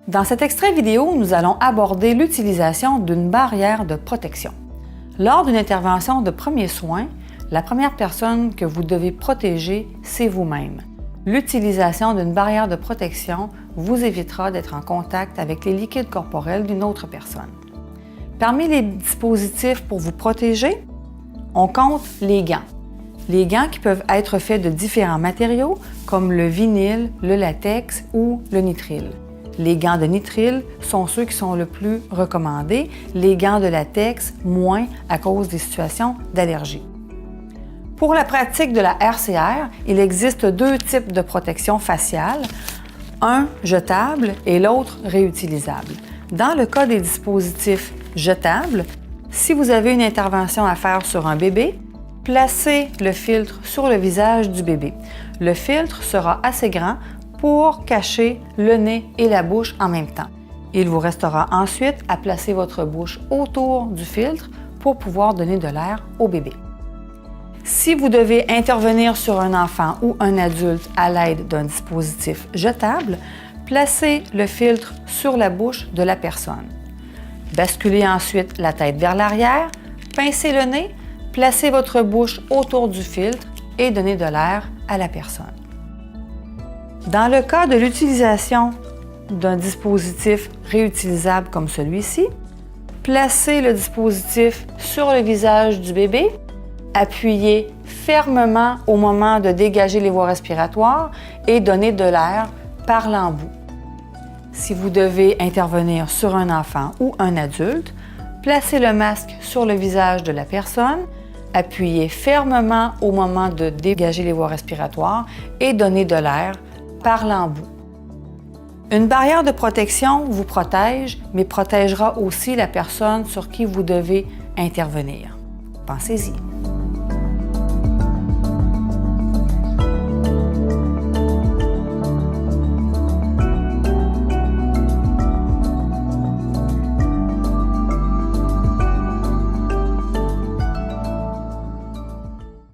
Dans cet extrait vidéo, nous allons aborder l'utilisation d'une barrière de protection. Lors d'une intervention de premiers soins, la première personne que vous devez protéger, c'est vous-même. L'utilisation d'une barrière de protection vous évitera d'être en contact avec les liquides corporels d'une autre personne. Parmi les dispositifs pour vous protéger, on compte les gants. Les gants qui peuvent être faits de différents matériaux comme le vinyle, le latex ou le nitrile. Les gants de nitrile sont ceux qui sont le plus recommandés, les gants de latex moins à cause des situations d'allergie. Pour la pratique de la RCR, il existe deux types de protection faciale, un jetable et l'autre réutilisable. Dans le cas des dispositifs jetables, si vous avez une intervention à faire sur un bébé, placez le filtre sur le visage du bébé. Le filtre sera assez grand pour cacher le nez et la bouche en même temps. Il vous restera ensuite à placer votre bouche autour du filtre pour pouvoir donner de l'air au bébé. Si vous devez intervenir sur un enfant ou un adulte à l'aide d'un dispositif jetable, placez le filtre sur la bouche de la personne. Basculez ensuite la tête vers l'arrière, pincez le nez, placez votre bouche autour du filtre et donnez de l'air à la personne. Dans le cas de l'utilisation d'un dispositif réutilisable comme celui-ci, placez le dispositif sur le visage du bébé, appuyez fermement au moment de dégager les voies respiratoires et donnez de l'air par l'embout. Si vous devez intervenir sur un enfant ou un adulte, placez le masque sur le visage de la personne, appuyez fermement au moment de dégager les voies respiratoires et donnez de l'air par l'embout. Une barrière de protection vous protège, mais protégera aussi la personne sur qui vous devez intervenir. Pensez-y.